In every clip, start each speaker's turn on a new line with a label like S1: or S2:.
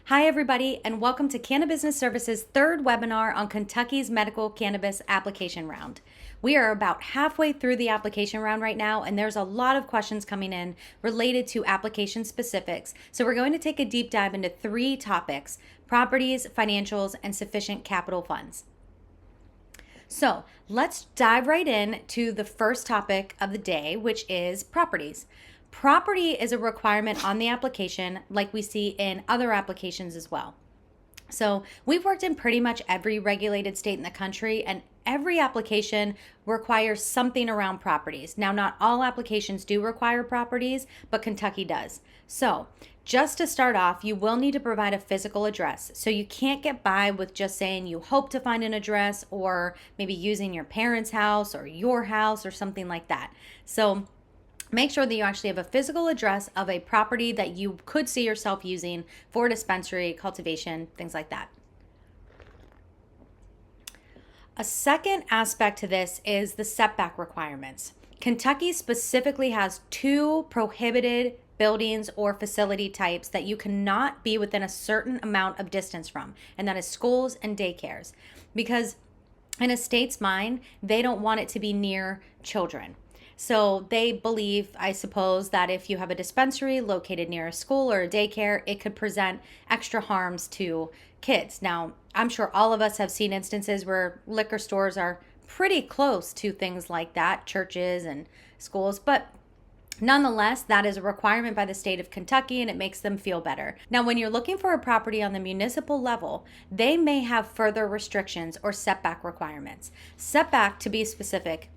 S1: Hi, everybody, and welcome to Cannabusiness Services' third webinar on Kentucky's medical cannabis application round. We are about halfway through the application round right now, and there's a lot of questions coming in related to application specifics. So we're going to take a deep dive into three topics: properties, financials, and sufficient capital funds. So let's dive right in to the first topic of the day, which is properties. Property is a requirement on the application, like we see in other applications as well. So we've worked in pretty much every regulated state in the country, and every application requires something around properties. Now, not all applications do require properties, but Kentucky does. So just to start off, you will need to provide a physical address. So you can't get by with just saying you hope to find an address, or maybe using your parents' house or your house or something like that. So make sure that you actually have a physical address of a property that you could see yourself using for dispensary, cultivation, things like that. A second aspect to this is the setback requirements. Kentucky specifically has two prohibited buildings or facility types that you cannot be within a certain amount of distance from, and that is schools and daycares. Because in a state's mind, they don't want it to be near children. So they believe, I suppose, that if you have a dispensary located near a school or a daycare, it could present extra harms to kids. Now, I'm sure all of us have seen instances where liquor stores are pretty close to things like that, churches and schools, but nonetheless, that is a requirement by the state of Kentucky, and it makes them feel better. Now, when you're looking for a property on the municipal level, they may have further restrictions or setback requirements. Setback, to be specific,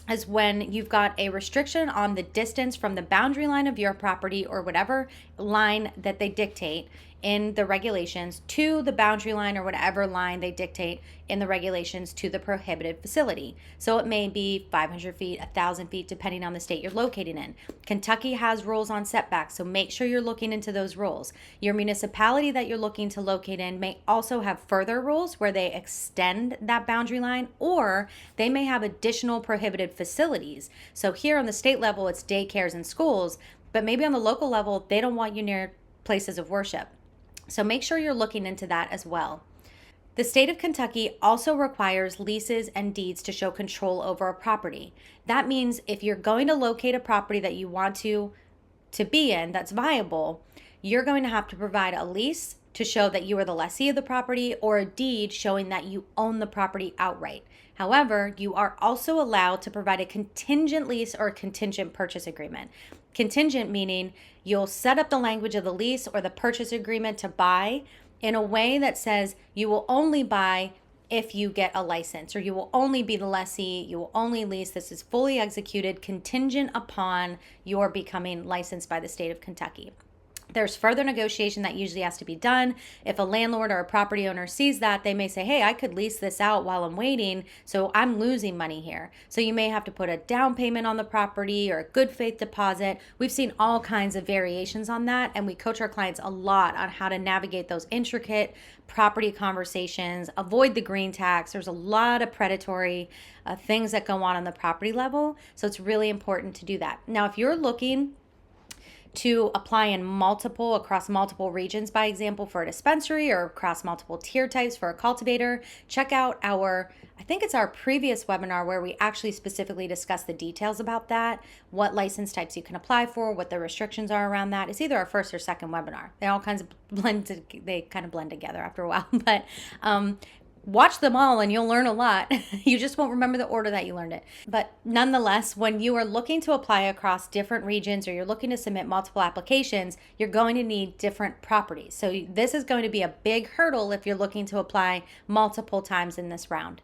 S1: is when you've got a restriction on the distance from the boundary line of your property, or whatever line that they dictate in the regulations, to the boundary line, or whatever line they dictate in the regulations to the prohibited facility. So it may be 500 feet, 1,000 feet, depending on the state you're located in. Kentucky has rules on setbacks, so make sure you're looking into those rules. Your municipality that you're looking to locate in may also have further rules where they extend that boundary line, or they may have additional prohibited facilities. So here on the state level, it's daycares and schools, but maybe on the local level, they don't want you near places of worship. So make sure you're looking into that as well. The state of Kentucky also requires leases and deeds to show control over a property. That means if you're going to locate a property that you want to be in that's viable, you're going to have to provide a lease to show that you are the lessee of the property, or a deed showing that you own the property outright. However, you are also allowed to provide a contingent lease or a contingent purchase agreement. Contingent meaning you'll set up the language of the lease or the purchase agreement to buy in a way that says you will only buy if you get a license, or you will only be the lessee, you will only lease. This is fully executed contingent upon your becoming licensed by the state of Kentucky. There's further negotiation that usually has to be done. If a landlord or a property owner sees that, they may say, hey, I could lease this out while I'm waiting, so I'm losing money here. So you may have to put a down payment on the property or a good faith deposit. We've seen all kinds of variations on that, and we coach our clients a lot on how to navigate those intricate property conversations, avoid the green tax. There's a lot of predatory things that go on the property level, so it's really important to do that. Now, if you're looking to apply across multiple regions, by example, for a dispensary, or across multiple tier types for a cultivator, check out I think it's our previous webinar where we actually specifically discuss the details about that, what license types you can apply for, what the restrictions are around that. It's either our first or second webinar. They all kinds of blend together after a while, but watch them all and you'll learn a lot. You just won't remember the order that you learned it. But nonetheless, when you are looking to apply across different regions, or you're looking to submit multiple applications, you're going to need different properties. So this is going to be a big hurdle if you're looking to apply multiple times in this round.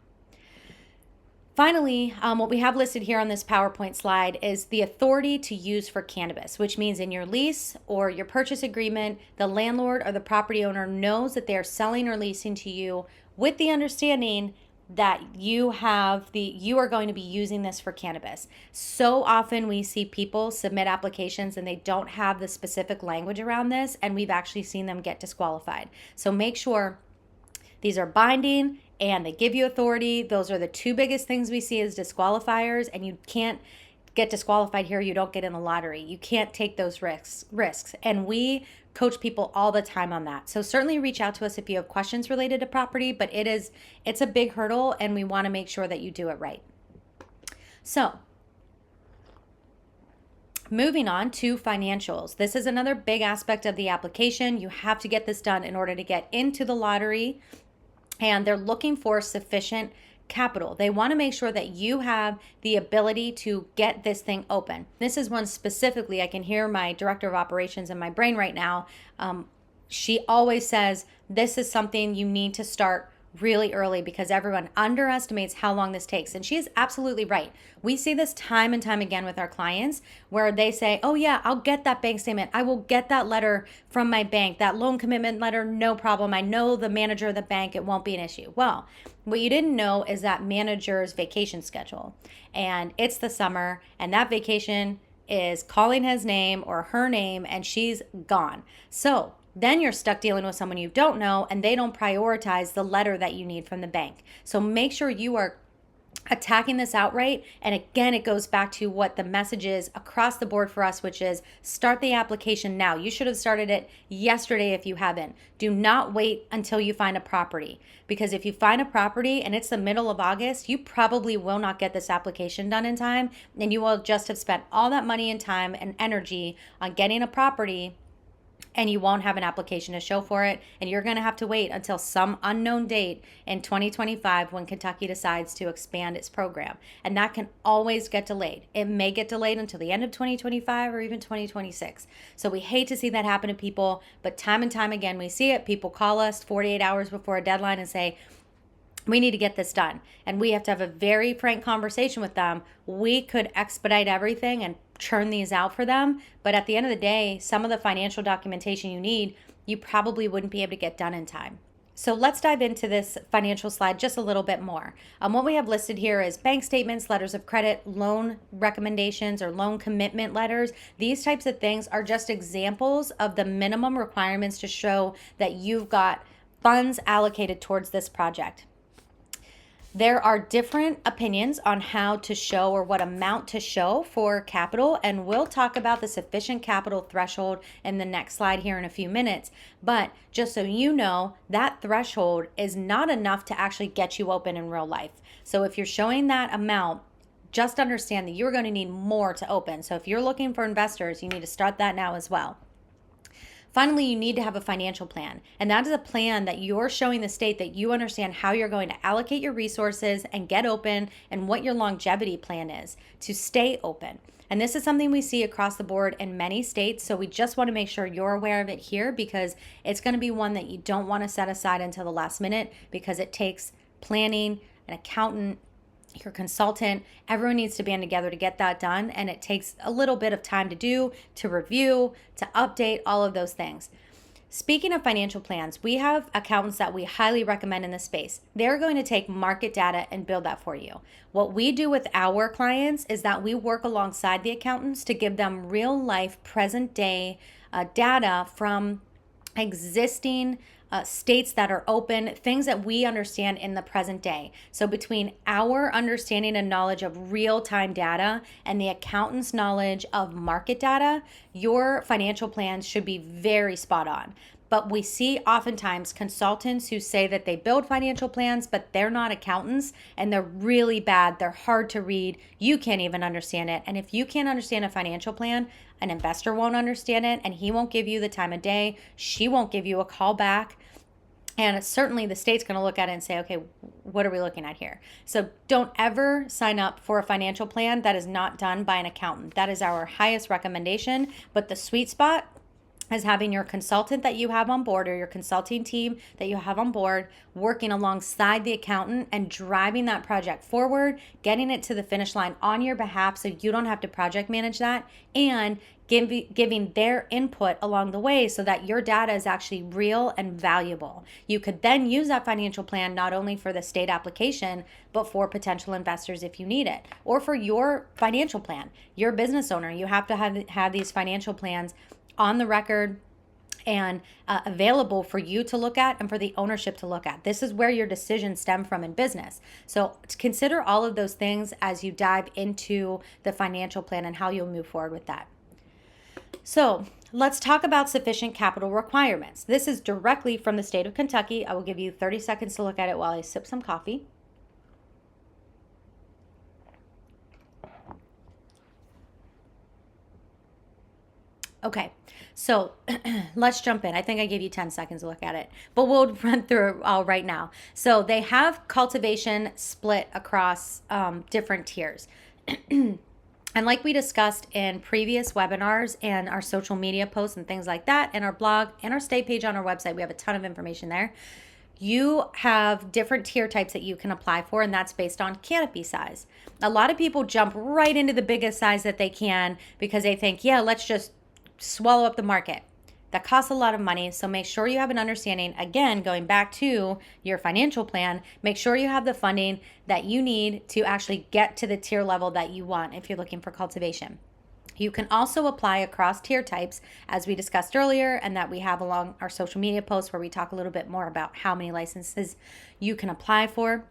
S1: Finally, what we have listed here on this PowerPoint slide is the authority to use for cannabis, which means in your lease or your purchase agreement, the landlord or the property owner knows that they are selling or leasing to you with the understanding that you are going to be using this for cannabis. So often we see people submit applications and they don't have the specific language around this, and we've actually seen them get disqualified. So make sure these are binding and they give you authority. Those are the two biggest things we see as disqualifiers, and you can't get disqualified here, you don't get in the lottery. You can't take those risks. And we coach people all the time on that. So certainly reach out to us if you have questions related to property, but it's a big hurdle and we want to make sure that you do it right. So moving on to financials. This is another big aspect of the application. You have to get this done in order to get into the lottery, and they're looking for sufficient capital. They want to make sure that you have the ability to get this thing open. This is one specifically, I can hear my director of operations in my brain right now. She always says, this is something you need to start really early because everyone underestimates how long this takes. And she is absolutely right. We see this time and time again with our clients where they say, oh yeah, I'll get that bank statement. I will get that letter from my bank, that loan commitment letter, no problem. I know the manager of the bank, it won't be an issue. Well, what you didn't know is that manager's vacation schedule. And it's the summer and that vacation is calling his name or her name and she's gone. So then you're stuck dealing with someone you don't know and they don't prioritize the letter that you need from the bank. So make sure you are attacking this outright. And again, it goes back to what the message is across the board for us, which is start the application now. You should have started it yesterday if you haven't. Do not wait until you find a property, because if you find a property and it's the middle of August, you probably will not get this application done in time, and you will just have spent all that money and time and energy on getting a property, and you won't have an application to show for it. And you're going to have to wait until some unknown date in 2025 when Kentucky decides to expand its program. And that can always get delayed. It may get delayed until the end of 2025 or even 2026. So we hate to see that happen to people, but time and time again, we see it. People call us 48 hours before a deadline and say, we need to get this done. And we have to have a very frank conversation with them. We could expedite everything and churn these out for them. But at the end of the day, some of the financial documentation you need, you probably wouldn't be able to get done in time. So let's dive into this financial slide just a little bit more. What we have listed here is bank statements, letters of credit, loan recommendations, or loan commitment letters. These types of things are just examples of the minimum requirements to show that you've got funds allocated towards this project. There are different opinions on how to show or what amount to show for capital, and we'll talk about the sufficient capital threshold in the next slide here in a few minutes. But just so you know, that threshold is not enough to actually get you open in real life. So if you're showing that amount, just understand that you're going to need more to open. So if you're looking for investors, you need to start that now as well. Finally, you need to have a financial plan, and that is a plan that you're showing the state that you understand how you're going to allocate your resources and get open, and what your longevity plan is to stay open. And this is something we see across the board in many states, so we just want to make sure you're aware of it here, because it's going to be one that you don't want to set aside until the last minute, because it takes planning, an accountant, your consultant. Everyone needs to band together to get that done, and it takes a little bit of time to do, to review, to update, all of those things. Speaking of financial plans, we have accountants that we highly recommend in this space. They're going to take market data and build that for you. What we do with our clients is that we work alongside the accountants to give them real life, present day data from existing states that are open, things that we understand in the present day. So between our understanding and knowledge of real-time data and the accountant's knowledge of market data, your financial plans should be very spot on. But we see oftentimes consultants who say that they build financial plans, but they're not accountants, and they're really bad. They're hard to read. You can't even understand it. And if you can't understand a financial plan, an investor won't understand it, and he won't give you the time of day. She won't give you a call back. And certainly the state's going to look at it and say, okay, what are we looking at here? So don't ever sign up for a financial plan that is not done by an accountant. That is our highest recommendation. But the sweet spot is having your consultant that you have on board, or your consulting team that you have on board, working alongside the accountant and driving that project forward, getting it to the finish line on your behalf so you don't have to project manage that, and giving their input along the way so that your data is actually real and valuable. You could then use that financial plan not only for the state application, but for potential investors if you need it, or for your financial plan. You're a business owner. You have to have these financial plans on the record and available for you to look at and for the ownership to look at. This is where your decisions stem from in business. So consider all of those things as you dive into the financial plan and how you'll move forward with that. So let's talk about sufficient capital requirements. This is directly from the state of Kentucky. I will give you 30 seconds to look at it while I sip some coffee. Okay, so let's jump in. I think I gave you 10 seconds to look at it, but we'll run through it all right now. So they have cultivation split across different tiers. And like we discussed in previous webinars and our social media posts and things like that, and our blog and our state page on our website, we have a ton of information there. You have different tier types that you can apply for, and that's based on canopy size. A lot of people jump right into the biggest size that they can because they think, yeah, let's just swallow up the market. That costs a lot of money. So make sure you have an understanding. Again, going back to your financial plan, make sure you have the funding that you need to actually get to the tier level that you want if you're looking for cultivation. You can also apply across tier types, as we discussed earlier, and that we have along our social media posts where we talk a little bit more about how many licenses you can apply for.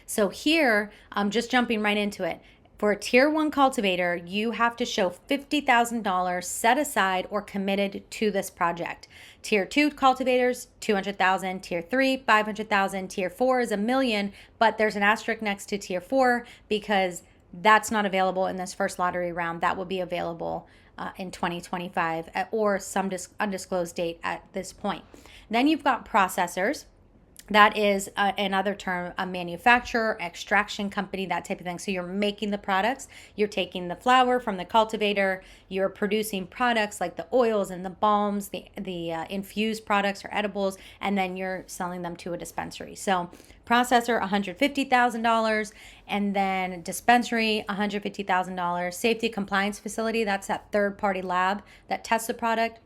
S1: So here, I'm just jumping right into it. For a tier 1 cultivator, you have to show $50,000 set aside or committed to this project. Tier 2 cultivators, $200,000. Tier 3, $500,000. Tier 4 is $1 million, but there's an asterisk next to Tier 4 because that's not available in this first lottery round. That will be available in 2025 or some undisclosed date at this point. Then you've got processors. That is another term, a manufacturer, extraction company, that type of thing. So you're making the products, you're taking the flower from the cultivator, you're producing products like the oils and the balms, the infused products or edibles, and then you're selling them to a dispensary. So processor, $150,000, and then dispensary, $150,000. Safety compliance facility, that's that third-party lab that tests the product,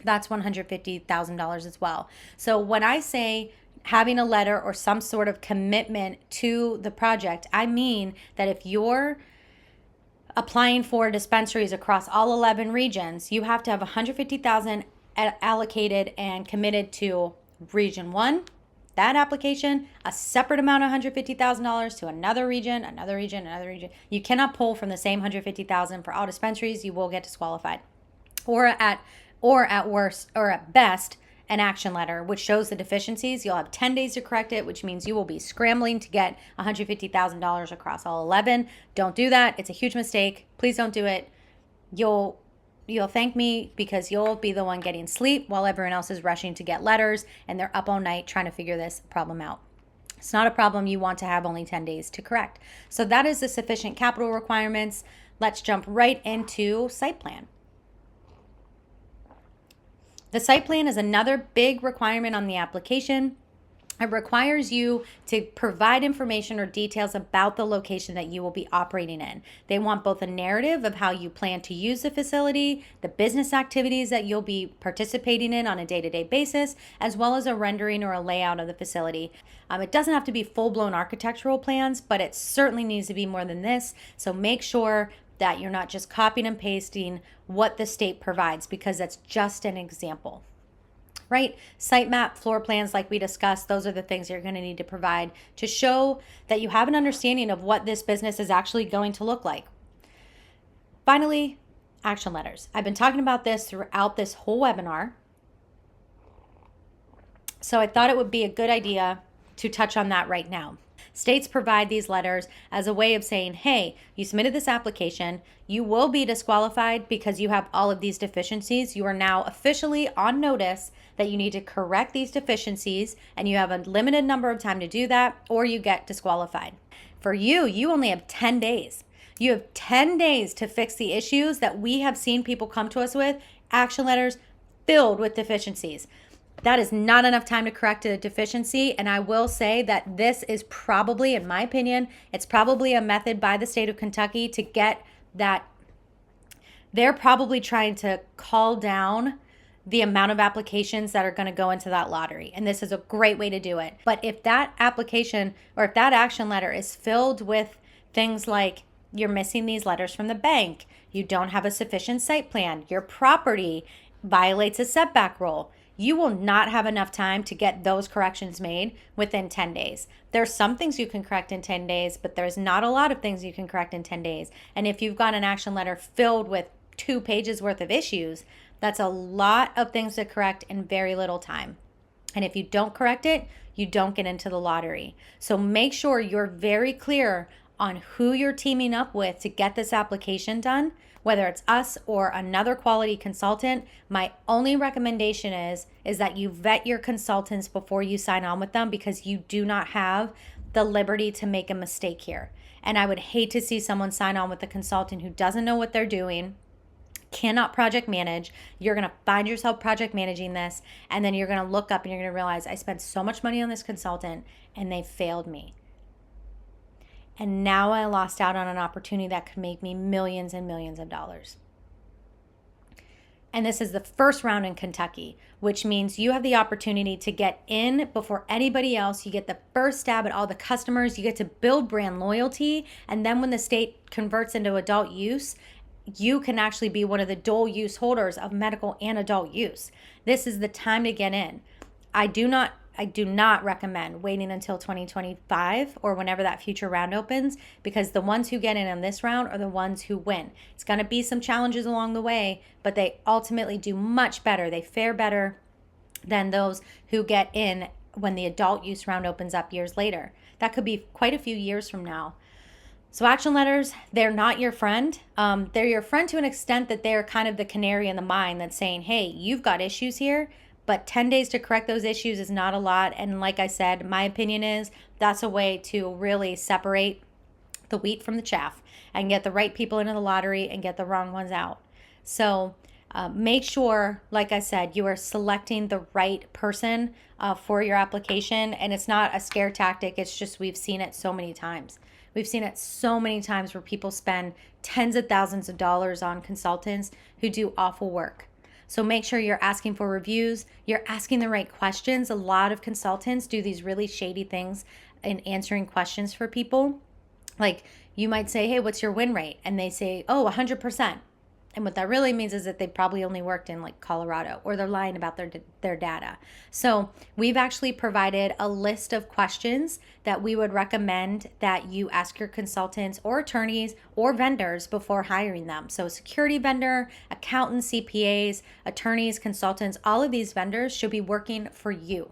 S1: that's $150,000 as well. So when I say having a letter or some sort of commitment to the project, I mean that if you're applying for dispensaries across all 11 regions, you have to have $150,000 allocated and committed to region 1, that application, a separate amount of $150,000 to another region, another region, another region. You cannot pull from the same $150,000 for all dispensaries. You will get disqualified. Or at worst, or at best, an action letter, which shows the deficiencies. You'll have 10 days to correct it, which means you will be scrambling to get $150,000 across all 11. Don't do that. It's a huge mistake. Please don't do it. You'll thank me because you'll be the one getting sleep while everyone else is rushing to get letters and they're up all night trying to figure this problem out. It's not a problem you want to have only 10 days to correct. So that is the sufficient capital requirements. Let's jump right into site plan. The site plan is another big requirement on the application. It requires you to provide information or details about the location that you will be operating in. They want both a narrative of how you plan to use the facility, the business activities that you'll be participating in on a day-to-day basis, as well as a rendering or a layout of the facility. It doesn't have to be full-blown architectural plans, but it certainly needs to be more than this. So make sure that you're not just copying and pasting what the state provides, because that's just an example, right? Site map, floor plans, like we discussed, those are the things you're going to need to provide to show that you have an understanding of what this business is actually going to look like. Finally, action letters. I've been talking about this throughout this whole webinar, so I thought it would be a good idea to touch on that right now. States provide these letters as a way of saying, hey, you submitted this application, you will be disqualified because you have all of these deficiencies. You are now officially on notice that you need to correct these deficiencies, and you have a limited number of time to do that, or you get disqualified. For you, you only have 10 days. You have 10 days to fix the issues that we have seen people come to us with, action letters filled with deficiencies. That is not enough time to correct a deficiency. And I will say that this is probably, in my opinion, it's probably a method by the state of Kentucky to get that. They're probably trying to call down the amount of applications that are going to go into that lottery. And this is a great way to do it. But if that application or if that action letter is filled with things like you're missing these letters from the bank, you don't have a sufficient site plan, your property violates a setback rule. You will not have enough time to get those corrections made within 10 days. There's some things you can correct in 10 days, but there's not a lot of things you can correct in 10 days. And if you've got an action letter filled with 2 pages worth of issues, that's a lot of things to correct in very little time. And if you don't correct it, you don't get into the lottery. So make sure you're very clear on who you're teaming up with to get this application done, whether it's us or another quality consultant. My only recommendation is that you vet your consultants before you sign on with them, because you do not have the liberty to make a mistake here. And I would hate to see someone sign on with a consultant who doesn't know what they're doing, cannot project manage. You're going to find yourself project managing this, and then you're going to look up and you're going to realize, I spent so much money on this consultant and they failed me. And now I lost out on an opportunity that could make me millions and millions of dollars. And this is the first round in Kentucky, which means you have the opportunity to get in before anybody else. You get the first stab at all the customers. You get to build brand loyalty. And then when the state converts into adult use, you can actually be one of the dual use holders of medical and adult use. This is the time to get in. I do not recommend waiting until 2025 or whenever that future round opens, because the ones who get in on this round are the ones who win. It's going to be some challenges along the way, but they ultimately do much better. They fare better than those who get in when the adult use round opens up years later. That could be quite a few years from now. So action letters, they're not your friend. They're your friend to an extent that they're kind of the canary in the mine that's saying, hey, you've got issues here, but 10 days to correct those issues is not a lot. And like I said, my opinion is that's a way to really separate the wheat from the chaff and get the right people into the lottery and get the wrong ones out. So make sure, like I said, you are selecting the right person for your application. And it's not a scare tactic. It's just we've seen it so many times. We've seen it so many times where people spend tens of thousands of dollars on consultants who do awful work. So make sure you're asking for reviews. You're asking the right questions. A lot of consultants do these really shady things in answering questions for people. Like you might say, hey, what's your win rate? And they say, oh, 100%. And what that really means is that they probably only worked in like Colorado, or they're lying about their data. So we've actually provided a list of questions that we would recommend that you ask your consultants or attorneys or vendors before hiring them. So security vendor, accountants, CPAs, attorneys, consultants, all of these vendors should be working for you.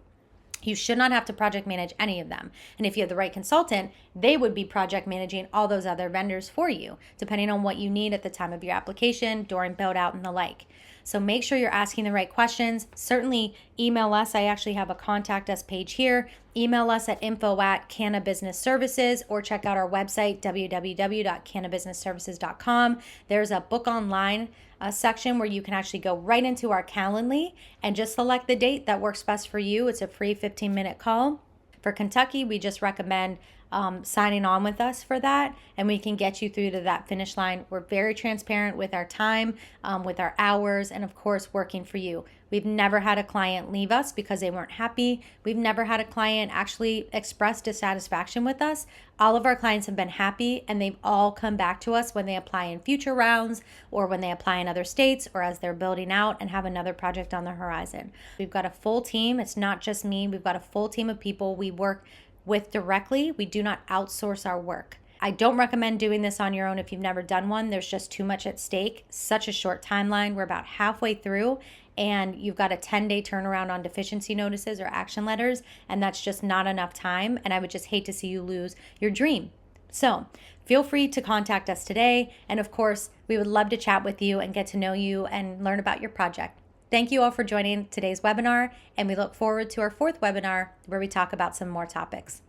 S1: You should not have to project manage any of them. And if you have the right consultant, they would be project managing all those other vendors for you, depending on what you need at the time of your application, during build out, and the like. So make sure you're asking the right questions. Certainly email us. I actually have a contact us page here. Email us at info@cannabusinessservices, or check out our website, www.cannabusinessservices.com. There's a book online section where you can actually go right into our Calendly and just select the date that works best for you. It's a free 15-minute call. For Kentucky, we just recommend signing on with us for that, and we can get you through to that finish line. We're very transparent with our time, with our hours, and of course, working for you. We've never had a client leave us because they weren't happy. We've never had a client actually express dissatisfaction with us. All of our clients have been happy, and they've all come back to us when they apply in future rounds, or when they apply in other states, or as they're building out and have another project on the horizon. We've got a full team. It's not just me. We've got a full team of people we work with directly. We do not outsource our work. I don't recommend doing this on your own if you've never done one. There's just too much at stake. Such a short timeline. We're about halfway through, and you've got a 10-day turnaround on deficiency notices or action letters, and that's just not enough time, and I would just hate to see you lose your dream. So feel free to contact us today, and of course, we would love to chat with you and get to know you and learn about your project. Thank you all for joining today's webinar, and we look forward to our 4th webinar where we talk about some more topics.